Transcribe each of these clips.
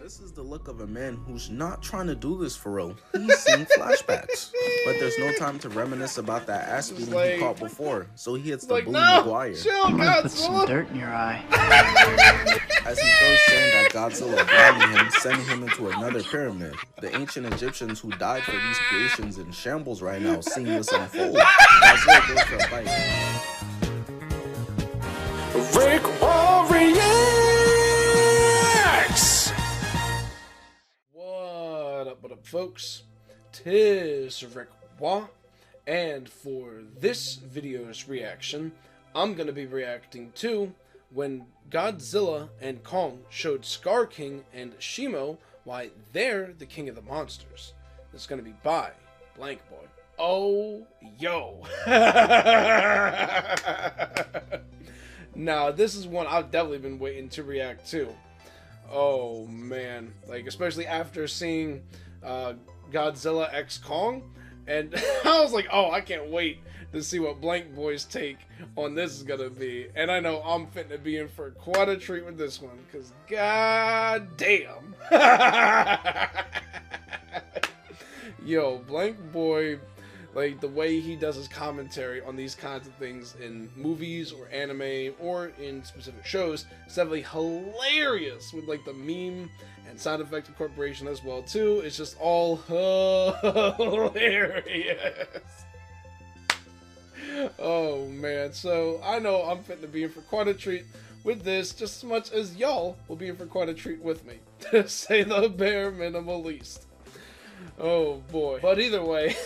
This is the look of a man who's not trying to do this for real. He's seeing flashbacks. But there's no time to reminisce about that ass beating he caught before, so he hits the Bully Maguire. I'm gonna put some dirt in your eye. As he throws sand at Godzilla, blinding him, sending him into another pyramid. The ancient Egyptians who died for these creations in shambles right now, seeing this unfold. Godzilla goes for a fight. RickWa reacts. What up, folks? Tis RickWa, and for this video's reaction, I'm gonna be reacting to when Godzilla and Kong showed SKAR King and SHIMO why they're the king of the monsters. It's gonna be by BlankBoy. Oh, yo. Now, this is one I've definitely been waiting to react to. Oh, man. Like, especially after seeing Godzilla x Kong. And I was like, oh, I can't wait to see what BlankBoy's take on this is gonna be. And I know I'm fitting to be in for quite a treat with this one, because god damn. Yo, BlankBoy, like the way he does his commentary on these kinds of things in movies or anime or in specific shows is definitely hilarious, with like the meme and sound effect incorporation as well too. It's just all hilarious. Oh man, so I know I'm fitting to be in for quite a treat with this, just as much as y'all will be in for quite a treat with me, to say the bare minimal least. Oh boy. But either way,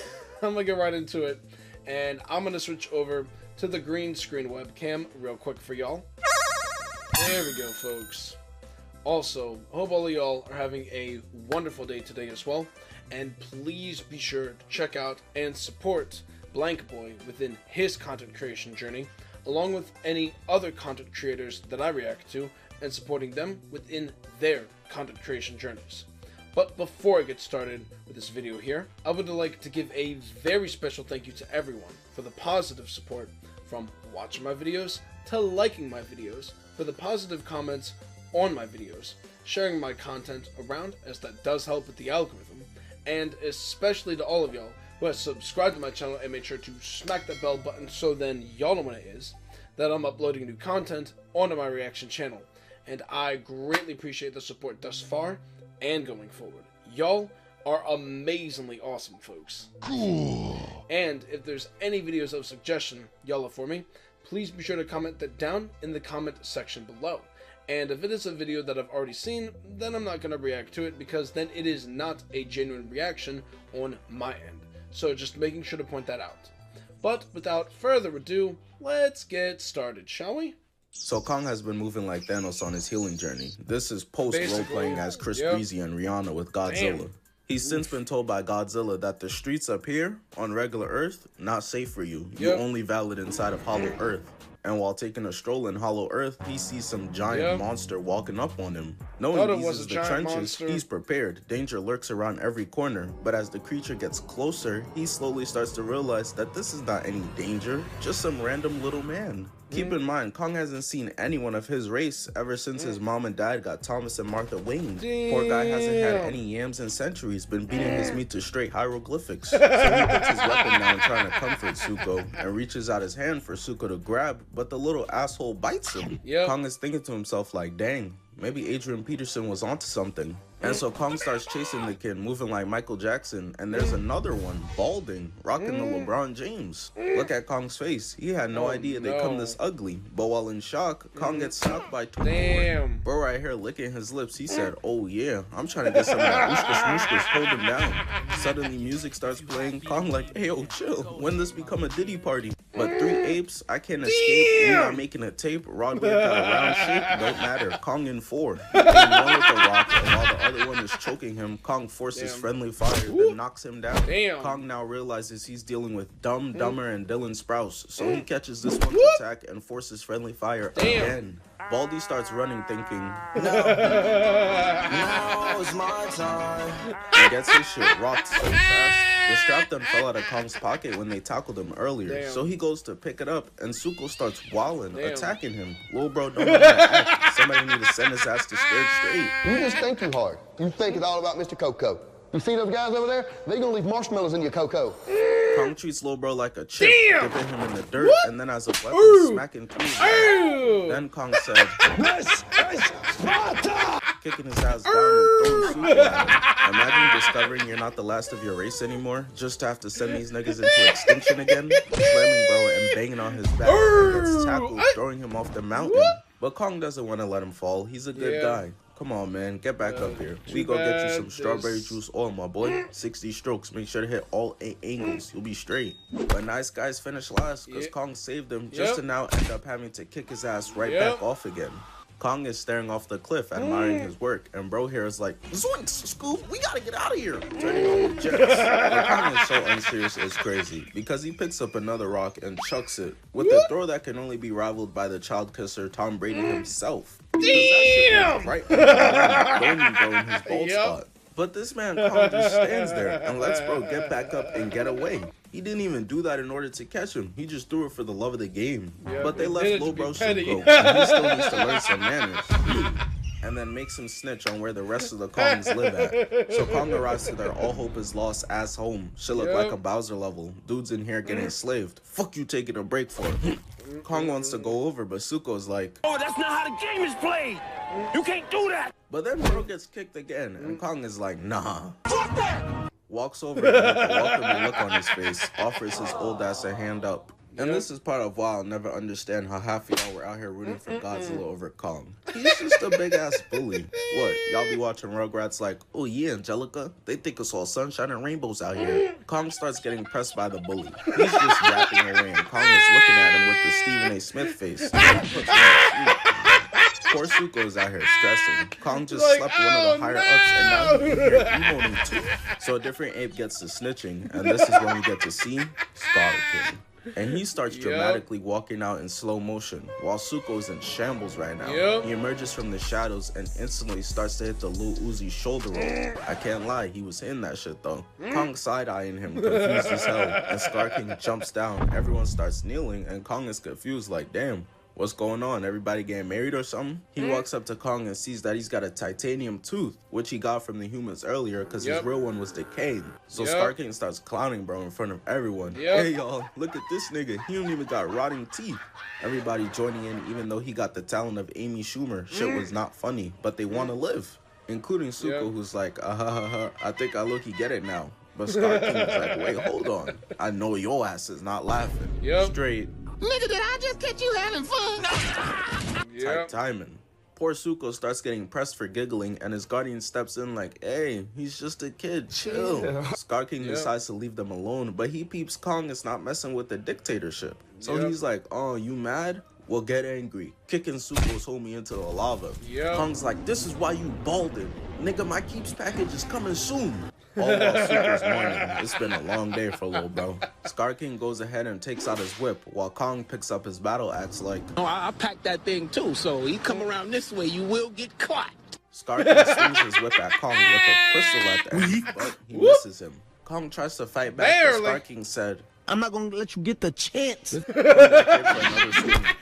I'm gonna get right into it, and I'm gonna switch over to the green screen webcam real quick for y'all. There we go, folks. Also, I hope all of y'all are having a wonderful day today as well, and please be sure to check out and support BlankBoy within his content creation journey, along with any other content creators that I react to, and supporting them within their content creation journeys. But before I get started with this video here, I would like to give a very special thank you to everyone for the positive support, from watching my videos to liking my videos, for the positive comments on my videos, sharing my content around, as that does help with the algorithm, and especially to all of y'all who have subscribed to my channel and made sure to smack that bell button so then y'all know when it is that I'm uploading new content onto my reaction channel. And I greatly appreciate the support thus far and going forward. Y'all are amazingly awesome, folks. Cool. And if there's any videos of suggestion y'all have for me, please be sure to comment that down in the comment section below. And if it is a video that I've already seen, then I'm not going to react to it, because then it is not a genuine reaction on my end. So just making sure to point that out. But without further ado, let's get started, shall we? So Kong has been moving like Thanos on his healing journey. This is post-role-playing as Chris Breezy and Rihanna with Godzilla. Damn. He's since been told by Godzilla that the streets up here, on regular Earth, not safe for you. You're only valid inside of Hollow Earth. And while taking a stroll in Hollow Earth, he sees some giant monster walking up on him. Knowing these is the trenches, he's prepared. Danger lurks around every corner, but as the creature gets closer, he slowly starts to realize that this is not any danger, just some random little man. Keep in mind, Kong hasn't seen anyone of his race ever since his mom and dad got Thomas and Martha winged. Poor guy hasn't had any yams in centuries, been beating his meat to straight hieroglyphics. So he puts his weapon down trying to comfort Zuko, and reaches out his hand for Zuko to grab, but the little asshole bites him. Kong is thinking to himself like, dang, maybe Adrian Peterson was onto something. And so Kong starts chasing the kid, moving like Michael Jackson, and there's another one, balding, rocking the LeBron James. Look at Kong's face. He had no idea they come this ugly. But while in shock, Kong gets snuck by two more. Bro right here licking his lips, he said, oh yeah, I'm trying to get some of that ooshkas hold him down. Suddenly music starts playing, Kong like, hey yo, chill, when this become a Diddy party? But 3 apes, I can't escape, we not making a tape, Rod with a round shape, don't matter, Kong in 4. He came one with the rock, and while the other one is choking him, Kong forces friendly fire, then knocks him down. Kong now realizes he's dealing with Dumb, Dumber, and Dylan Sprouse, so he catches this one to attack and forces friendly fire again. Baldy starts running thinking, no, now is my time. He gets his shit rocked so fast, the strap then fell out of Kong's pocket when they tackled him earlier. So he goes to pick it up, and Zuko starts wilding, attacking him. Lil bro don't know how to act, Somebody need to send his ass to scared straight. You just think too hard. You think it's all about Mr. Coco. You see those guys over there? They gonna leave marshmallows in your cocoa. Kong treats Lil Bro like a chip, dipping him in the dirt, and then as a weapon, smacking through him. Then Kong said, This is Sparta! kicking his ass down and throwing Suko at him. Imagine discovering you're not the last of your race anymore, just to have to send these niggas into extinction again, slamming Bro and banging on his back, and gets tackled, throwing him off the mountain. But Kong doesn't want to let him fall. He's a good guy. Come on, man. Get back up here. We go get you some strawberry juice oil, my boy. 60 strokes. Make sure to hit all 8 angles. You'll be straight. But nice guys finish last because Kong saved him just to now end up having to kick his ass right back off again. Kong is staring off the cliff, admiring his work, and Bro here is like, Zoinks, Scoop, we gotta get out of here. Turning on the jets. But Kong is so unserious, it's crazy, because he picks up another rock and chucks it, with a throw that can only be rivaled by the child kisser Tom Brady himself. Damn! Right on the Bro in his bald spot. But this man Kong just stands there and lets Bro get back up and get away. He didn't even do that in order to catch him. He just threw it for the love of the game. But they left Lil Bro Suko, and he still needs to learn some manners. And then makes him snitch on where the rest of the Kongs live at. So Kong arrives to their all hope is lost ass home. Shit look like a Bowser level. Dudes in here getting slaved. Fuck you taking a break for. Kong wants to go over, but Suko's like, oh, that's not how the game is played. You can't do that. But then Bro gets kicked again, and Kong is like, nah. Fuck that! Walks over and with a welcoming look on his face, offers his old ass a hand up. And this is part of why I'll never understand how half of y'all were out here rooting for Godzilla over Kong. He's just a big ass bully. What, y'all be watching Rugrats like, oh yeah, Angelica? They think it's all sunshine and rainbows out here. Kong starts getting pressed by the bully. He's just yapping away, and Kong is looking at him with the Stephen A. Smith face. Poor Suko's out here stressing. Kong just slept one of the higher ups, and now he's here emoting too. So a different ape gets to snitching, and this is when we get to see SKAR King. And he starts dramatically walking out in slow motion, while Suko's in shambles right now. He emerges from the shadows and instantly starts to hit the Lil Uzi shoulder roll. I can't lie, he was hitting that shit though. Kong side-eyeing him, confused as hell, and SKAR King jumps down. Everyone starts kneeling, and Kong is confused like, damn. What's going on? Everybody getting married or something? He walks up to Kong and sees that he's got a titanium tooth, which he got from the humans earlier because his real one was decayed. So SKAR King starts clowning Bro in front of everyone. Hey y'all, look at this nigga. He don't even got rotting teeth. Everybody joining in even though he got the talent of Amy Schumer. Shit was not funny, but they want to live. Including Suko who's like, I think I look-y get it now. But SKAR King is like, wait, hold on. I know your ass is not laughing. Straight. Nigga, did I just catch you having fun? Tight timing. Poor Suko starts getting pressed for giggling, and his guardian steps in like, hey, he's just a kid, chill. SKAR King decides to leave them alone, but he peeps Kong is not messing with the dictatorship. So he's like, oh, you mad? Well, get angry. Kicking Suko's homie into the lava. Kong's like, this is why you balded. Nigga, my Keeps package is coming soon. All while Suko's mourning. It's been a long day for Lil Bro. SKAR King goes ahead and takes out his whip, while Kong picks up his battle axe like, oh, I packed that thing too, so you come around this way, you will get caught. SKAR King swings his whip at Kong with a crystal at the end, but he misses him. Kong tries to fight back, but SKAR King said, I'm not gonna let you get the chance.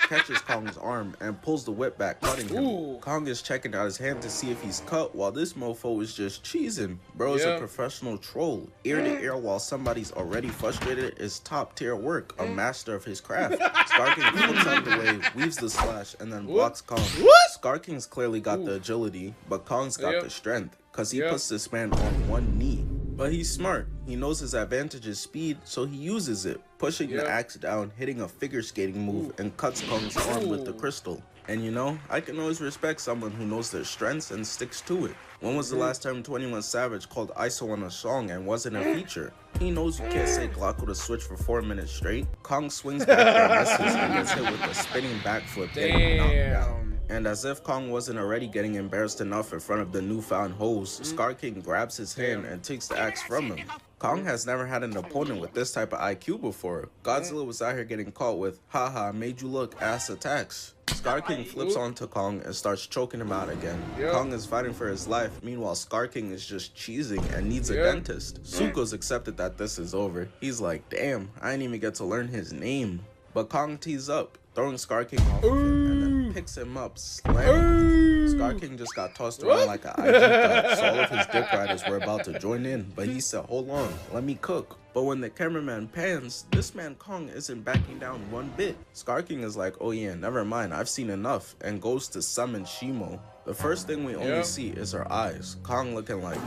Catches Kong's arm and pulls the whip back, cutting him. Kong is checking out his hand to see if he's cut, while this mofo is just cheesing. Bro is a professional troll. Ear to ear while somebody's already frustrated is top tier work, a master of his craft. SKAR King flips out the way, weaves the slash, and then blocks Kong. SKAR King's clearly got the agility, but Kong's got the strength, cause he puts this man on one knee. But he's smart. He knows his advantage is speed, so he uses it, pushing the axe down, hitting a figure skating move, and cuts Kong's arm with the crystal. And you know, I can always respect someone who knows their strengths and sticks to it. When was the last time 21 Savage called ISO on a song and wasn't a feature? He knows you can't say Glock with a switch for 4 minutes straight. Kong swings back and misses and gets hit with a spinning backflip, getting knocked down. And as if Kong wasn't already getting embarrassed enough in front of the newfound hoes, SKAR King grabs his hand and takes the axe from him. Kong has never had an opponent with this type of IQ before. Godzilla was out here getting caught with, haha, made you look ass attacks. SKAR King flips onto Kong and starts choking him out again. Kong is fighting for his life, meanwhile SKAR King is just cheesing and needs a dentist. Suko's accepted that this is over. He's like, damn, I didn't even get to learn his name. But Kong tees up, throwing SKAR King off of him, and then and picks him up, slamming. SKAR King just got tossed around like an IG thug, so all of his dick riders were about to join in, but he said, hold on, let me cook. But when the cameraman pans, this man Kong isn't backing down one bit. SKAR King is like, oh yeah, never mind, I've seen enough, and goes to summon SHIMO. The first thing we only see is her eyes, Kong looking like,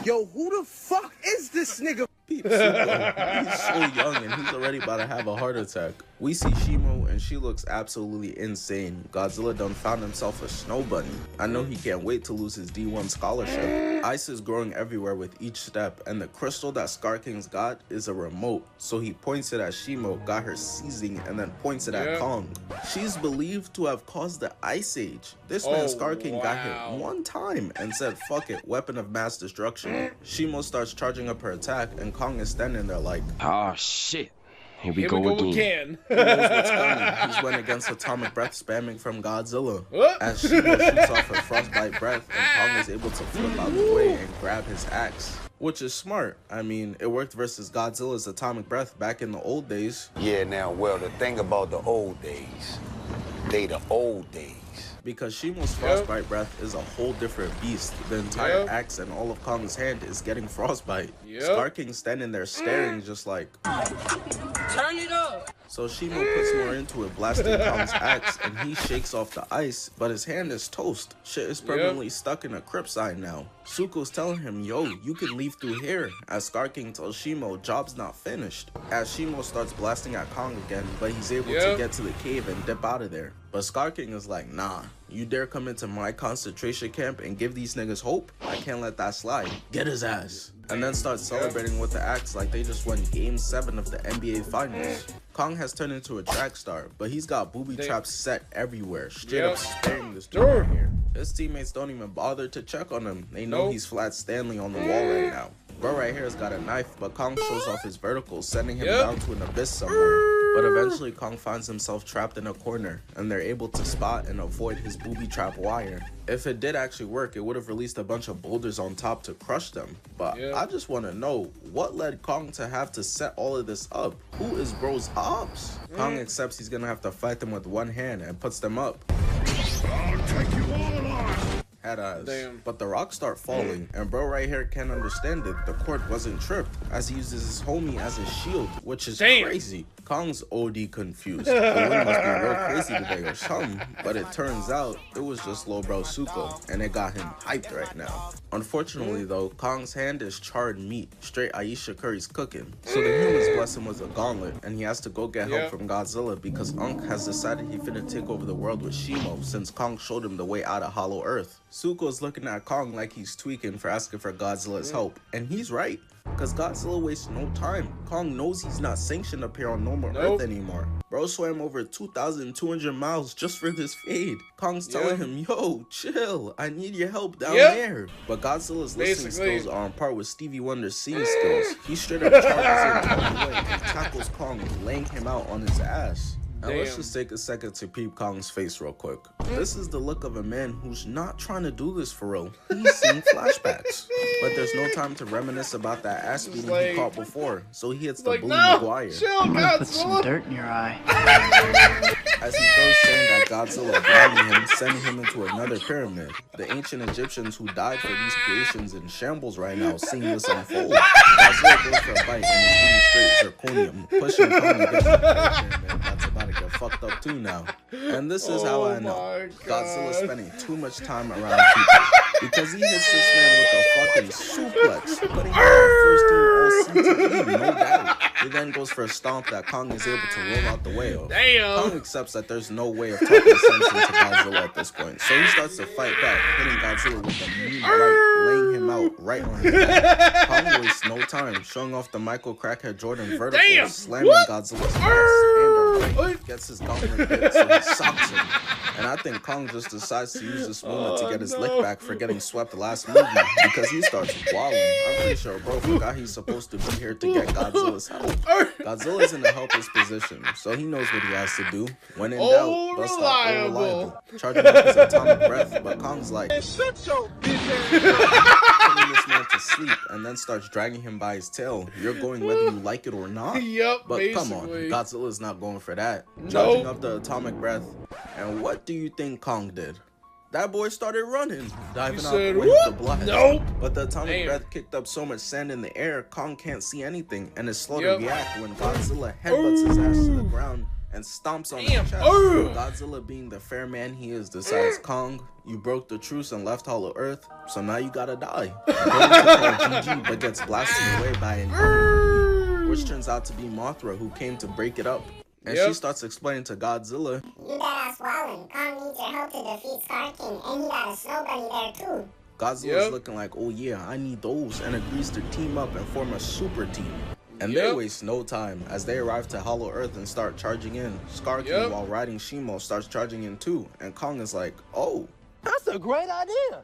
Yo, who the fuck is this nigga? he's so young and he's already about to have a heart attack. We see SHIMO and she looks absolutely insane. Godzilla done found himself a snow bunny. I know he can't wait to lose his D1 scholarship. Ice is growing everywhere with each step, and the crystal that SKAR King's got is a remote. So he points it at SHIMO, got her seizing, and then points it at Kong. She's believed to have caused the Ice Age. This man SKAR King got hit one time and said, fuck it, weapon of mass destruction. SHIMO starts charging up her attack, and Kong is standing there like, oh shit. Here we go again. He knows what's coming. He's went against atomic breath spamming from Godzilla. As SHIMO shoots off her frostbite breath, and Kong is able to flip out the way and grab his axe. Which is smart. I mean, it worked versus Godzilla's atomic breath back in the old days. Yeah, now, well, the thing about the old days, they the old days. Because SHIMO's frostbite breath is a whole different beast. The entire axe and all of Kong's hand is getting frostbite. SKAR King standing there staring just like, Turn it up. So SHIMO puts more into it, blasting Kong's axe, and he shakes off the ice, but his hand is toast. Shit is permanently stuck in a crip sign now. Suko's telling him, yo, you can leave through here, as SKAR King tells SHIMO, job's not finished. As SHIMO starts blasting at Kong again, but he's able to get to the cave and dip out of there. But SKAR King is like, nah, you dare come into my concentration camp and give these niggas hope? I can't let that slide. Get his ass. And then starts celebrating with the axe like they just won Game 7 of the NBA Finals. Kong has turned into a track star, but he's got booby traps set everywhere, straight up sparing this dude right here. His teammates don't even bother to check on him. They know he's flat Stanley on the wall right now. Bro right here has got a knife, but Kong shows off his verticals, sending him down to an abyss somewhere. But eventually Kong finds himself trapped in a corner, and they're able to spot and avoid his booby trap wire. If it did actually work, it would have released a bunch of boulders on top to crush them. But I just want to know, what led Kong to have to set all of this up? Who is bro's ops? Kong accepts he's gonna have to fight them with one hand and puts them up. I'll take you all on. Head eyes. But the rocks start falling, and bro right here can't understand it. The court wasn't tripped, as he uses his homie as a shield, which is crazy. Kong's OD confused. The wind must be real crazy today or something, but it turns out it was just low bro Suko, and it got him hyped right now. Unfortunately though, Kong's hand is charred meat, straight Aisha Curry's cooking. So the humans bless him with a gauntlet, and he has to go get help from Godzilla because Unk has decided he finna take over the world with SHIMO since Kong showed him the way out of Hollow Earth. Suko's looking at Kong like he's tweaking for asking for Godzilla's help, and he's right. Cause Godzilla wastes no time. Kong knows he's not sanctioned up here on normal Earth anymore. Bro swam over 2,200 miles just for this fade. Kong's telling him, yo, chill, I need your help down there. But Godzilla's listening skills are on par with Stevie Wonder's seeing skills. He straight up charges in all the way and tackles Kong, laying him out on his ass. Now let's just take a second to peep Kong's face real quick. This is the look of a man who's not trying to do this for real. He's seen flashbacks. But there's no time to reminisce about that ass beating he caught before, so he hits the Bully Maguire. I'm gonna put some dirt in your eye. As he throws sand at Godzilla, blinding him, sending him into another pyramid. The ancient Egyptians who died for these creations in shambles right now, seeing this unfold. Godzilla goes for a bite and is eating straight zirconium, pushing Kong against the pyramid that's about to get fucked up too now. And this is how I know Godzilla's spending too much time around people. Because he hits this man with a fucking suplex, putting him on first team All-CTE, no doubt. He then goes for a stomp that Kong is able to roll out the way of. Kong accepts that there's no way of talking sense into Godzilla at this point, so he starts to fight back, hitting Godzilla with a mean right, laying him out right on his back. Kong wastes no time, showing off the Michael Crackhead Jordan vertical, slamming Godzilla's ass and right, gets his gauntlet bit, so he socks him. And I think Kong just decides to use this moment to get his lick back for getting swept last movie, because he starts walling. I'm pretty sure bro forgot he's supposed to be here to get Godzilla's help. Godzilla's in a helpless position, so he knows what he has to do. When in doubt, bust out Unreliable, charging up his atomic breath, but Kong's like, shut your bitch ass. putting this man to sleep and then starts dragging him by his tail. You're going whether you like it or not. Yep, but basically. Come on, Godzilla's not going for that. Nope. Charging up the atomic breath. And what do you think Kong did? That boy started running, diving out the way with the blast. Nope. But the atomic breath kicked up so much sand in the air, Kong can't see anything and is slow to react when Godzilla headbutts his ass to the ground and stomps on his chest. Godzilla, being the fair man he is, decides, Kong, you broke the truce and left Hollow Earth, so now you gotta die. Going to call GG, but gets blasted away by an enemy, which turns out to be Mothra, who came to break it up. And she starts explaining to Godzilla, you got us swallowed. Kong needs your help to defeat SKAR King, and he got a snow bunny there too. Godzilla's looking like, oh yeah, I need those, and agrees to team up and form a super team. And they waste no time as they arrive to Hollow Earth and start charging in. SKAR King, while riding SHIMO, starts charging in too, and Kong is like, oh, that's a great idea.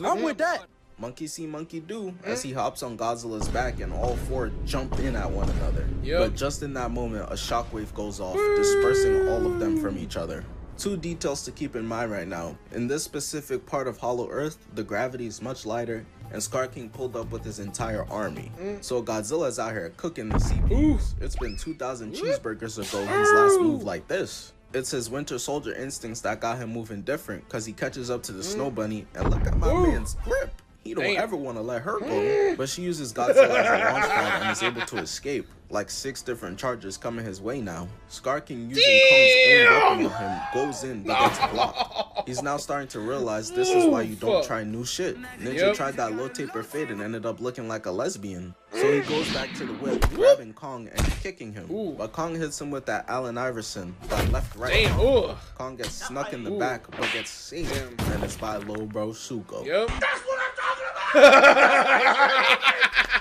I'm with that. Monkey see, monkey do, as he hops on Godzilla's back and all four jump in at one another. But just in that moment, a shockwave goes off, dispersing all of them from each other. Two details to keep in mind right now. In this specific part of Hollow Earth, the gravity is much lighter, and SKAR King pulled up with his entire army. So Godzilla's out here cooking the CPUs. It's been 2,000 cheeseburgers ago his last move like this. It's his Winter Soldier instincts that got him moving different, because he catches up to the Snow Bunny, and look at my man's grip. He don't ever want to let her go, but she uses Godzilla as a launch pad and is able to escape. Like 6 different charges coming his way now. SKAR King, using Kong's own weapon on him, goes in but gets blocked. He's now starting to realize this is why you don't try new shit. Ninja tried that low taper fade and ended up looking like a lesbian. So he goes back to the whip, grabbing Kong and kicking him. But Kong hits him with that Allen Iverson, that left-right. Kong gets snuck in the back, but gets saved, and it's by LMFAOOOOO. That's what I'm talking about!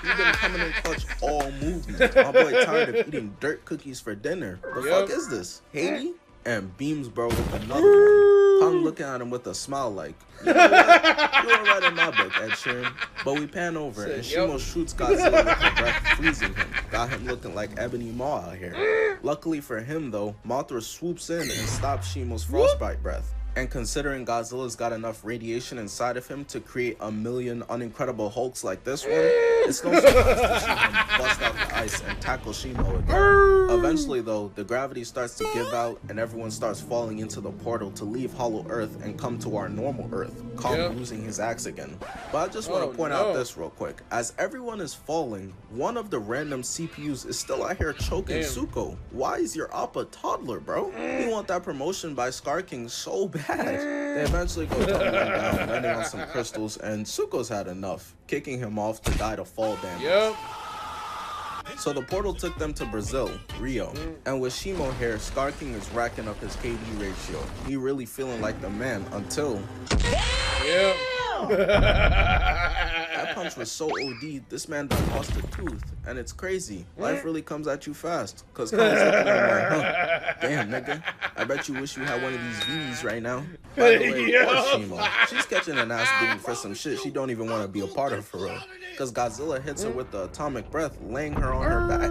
He's been coming in clutch all movement. My boy tired of eating dirt cookies for dinner. The fuck is this? Haiti? And beams bro with another one. Kong looking at him with a smile like, you know what? You're right in my book, Ed Sheeran. But we pan over and SHIMO shoots Godzilla with the breath, freezing him. Got him looking like Ebony Maw out here. Luckily for him though, Mothra swoops in and stops SHIMO's frostbite breath. And considering Godzilla's got enough radiation inside of him to create a million unincredible Hulks like this one, it's no surprise to see him bust out the ice and tackle SHIMO again. Eventually though, the gravity starts to give out and everyone starts falling into the portal to leave Hollow Earth and come to our normal Earth, Kong losing his axe again. But I just want to point out this real quick. As everyone is falling, one of the random CPUs is still out here choking Zuko. Why is your op a toddler, bro? You want that promotion by SKAR King so bad. They eventually go tumbling down, landing on some crystals, and Zuko's had enough, kicking him off to die to fall damage. So the portal took them to Brazil, Rio, and with SHIMO here, SKAR King is racking up his KD ratio. He really feeling like the man until... That punch was so OD, this man done lost a tooth, and it's crazy. Life really comes at you fast, cause Kong's looking at him like, huh, damn nigga, I bet you wish you had one of these V's right now. By the way, poor SHIMO, she's catching an ass beating for some shit she don't even want to be a part of for real, cause Godzilla hits her with the atomic breath, laying her on her back.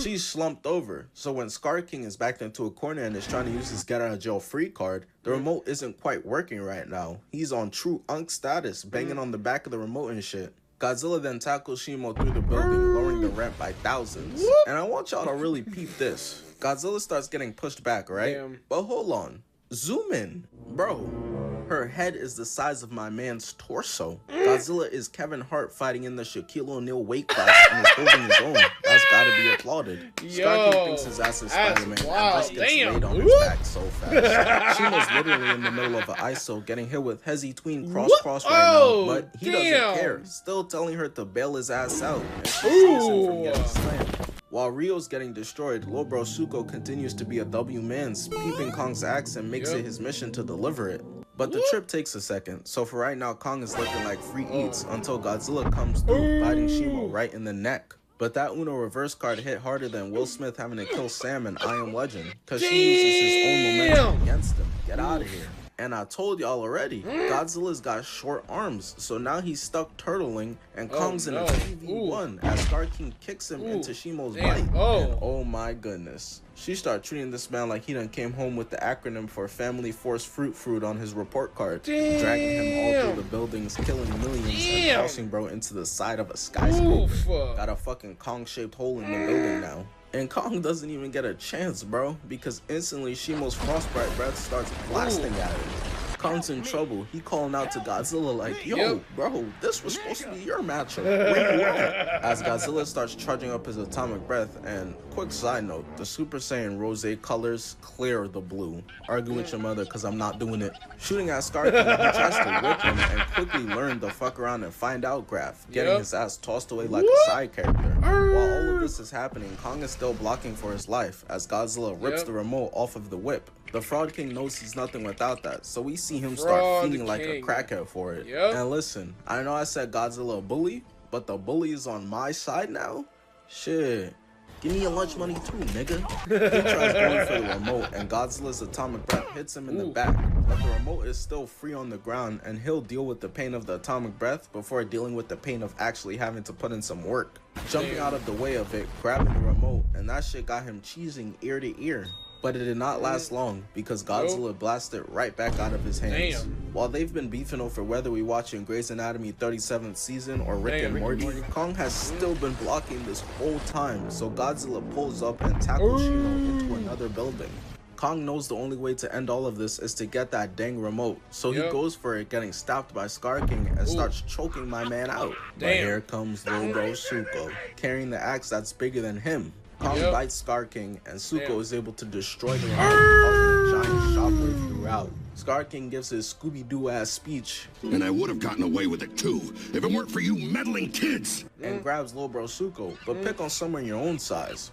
She's slumped over, so when SKAR King is backed into a corner and is trying to use his get out of jail free card, the remote isn't quite working right now. He's on true unk status, banging on the back of the remote and shit. Godzilla then tackles SHIMO through the building, lowering the rent by thousands. And I want y'all to really peep this. Godzilla starts getting pushed back, right? But hold on. Zoom in. Bro, her head is the size of my man's torso. Godzilla is Kevin Hart fighting in the Shaquille O'Neal weight class and is holding his own. That's gotta be applauded. SKAR King thinks his ass is Spider-Man and just gets laid on his back so fast. SHIMO's literally in the middle of an ISO getting hit with Hezzy Tween cross right now, but he doesn't care. Still telling her to bail his ass out and she saves him from getting slammed. While Rio's getting destroyed, LMFAOOOOO continues to be a W man, peeping Kong's axe and makes it his mission to deliver it. But the trip takes a second, so for right now, Kong is looking like free eats until Godzilla comes through, biting SHIMO right in the neck. But that Uno reverse card hit harder than Will Smith having to kill Sam in I Am Legend, because she uses his own momentum against him. Get out of here. And I told y'all already, Godzilla's got short arms, so now he's stuck turtling, and Kong's in a 2v1 as SKAR King kicks him into Shimo's bite. And oh my goodness. She started treating this man like he done came home with the acronym for Family Force Fruit on his report card, dragging him all through the buildings, killing millions, and tossing bro into the side of a skyscraper. Got a fucking Kong-shaped hole in the building now. And Kong doesn't even get a chance, bro, because instantly Shimo's frostbite breath starts blasting at him. Kong's in trouble. He calling out to Godzilla like, yo, bro, this was supposed to be your matchup. Where you at? As Godzilla starts charging up his atomic breath, and quick side note, the Super Saiyan rose colors clear the blue. Argue with your mother, cause I'm not doing it. Shooting at SKAR King, he tries to whip him and quickly learn the fuck around and find out graph, getting his ass tossed away like a side character. While all of this is happening, Kong is still blocking for his life as Godzilla rips the remote off of the whip. The Fraud King knows he's nothing without that, so we see him start feeling like a crackhead for it. And listen, I know I said Godzilla a bully, but the bully is on my side now? Shit. Give me your lunch money too, nigga. He tries going for the remote, and Godzilla's atomic breath hits him in the back. But the remote is still free on the ground, and he'll deal with the pain of the atomic breath before dealing with the pain of actually having to put in some work. Jumping out of the way of it, grabbing the remote, and that shit got him cheesing ear to ear. But it did not last long because Godzilla blasted right back out of his hands. While they've been beefing over whether we watching Grey's Anatomy 37th season or Rick and Morty, Kong has still been blocking this whole time, so Godzilla pulls up and tackles Shimo into another building. Kong knows the only way to end all of this is to get that dang remote, so he goes for it, getting stopped by SKAR King and starts choking my man out. But here comes little bro Suko, carrying the axe that's bigger than him. Kong bites SKAR King, and Suko is able to destroy the remote, causing a giant shockwave throughout. SKAR King gives his Scooby-Doo ass speech, and I would have gotten away with it too, if it weren't for you meddling kids, and grabs Lil Bro Suko, but pick on someone your own size.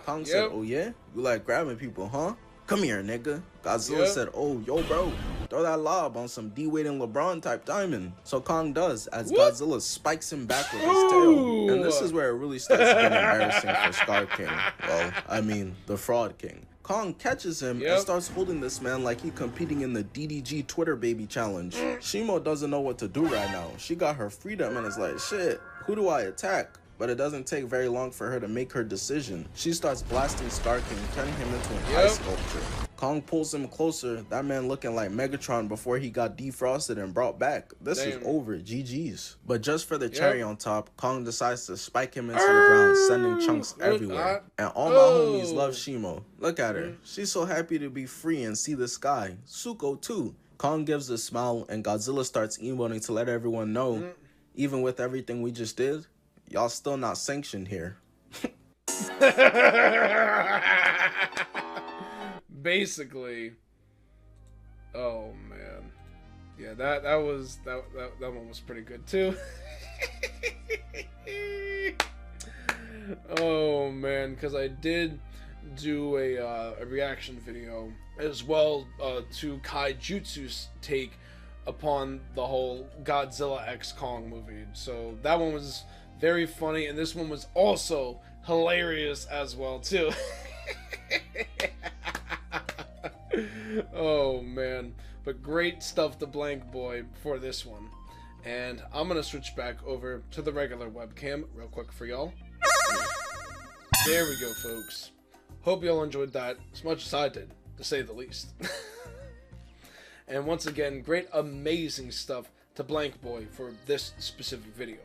Kong said, oh yeah? You like grabbing people, huh? Come here, nigga. Godzilla said, oh, yo, bro, throw that lob on some D-Wade and LeBron type diamond. So Kong does, as Godzilla spikes him back with his tail. And this is where it really starts getting embarrassing for SKAR King. Well, I mean, the Fraud King. Kong catches him and starts holding this man like he competing in the DDG Twitter baby challenge. Shimo doesn't know what to do right now. She got her freedom and is like, shit, who do I attack? But it doesn't take very long for her to make her decision. She starts blasting SKAR King, turning him into an ice sculpture. Kong pulls him closer, that man looking like Megatron before he got defrosted and brought back. This is over, GG's. But just for the cherry on top, Kong decides to spike him into the ground, sending chunks everywhere. And all my homies love Shimo. Look at her. She's so happy to be free and see the sky. Suko too. Kong gives a smile and Godzilla starts emoting to let everyone know, even with everything we just did, y'all still not sanctioned here. Basically. Oh man. Yeah, that one was pretty good too. Oh man, because I did do a reaction video as well to Kai Jutsu's take upon the whole Godzilla x Kong movie. So that one was very funny, and this one was also hilarious as well too. Oh man, but great stuff to BlankBoy for this one. And I'm gonna switch back over to the regular webcam real quick for y'all. There we go, folks. Hope y'all enjoyed that as much as I did, to say the least. And once again, great amazing stuff to BlankBoy for this specific video.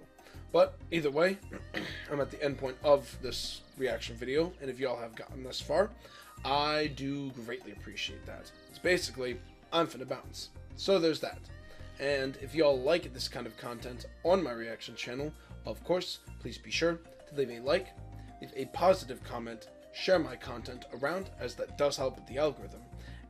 But either way, I'm at the end point of this reaction video, and if y'all have gotten this far, I do greatly appreciate that. It's basically, I'm finna bounce. So there's that. And if y'all like this kind of content on my reaction channel, of course, please be sure to leave a like, leave a positive comment, share my content around, as that does help with the algorithm.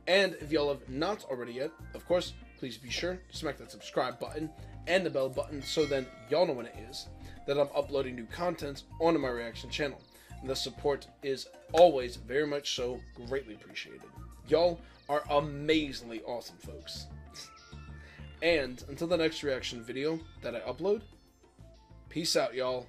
And if y'all have not already yet, of course, please be sure to smack that subscribe button and the bell button so then y'all know when it is that I'm uploading new content onto my reaction channel. And the support is always very much so greatly appreciated. Y'all are amazingly awesome, folks. And until the next reaction video that I upload, peace out, y'all.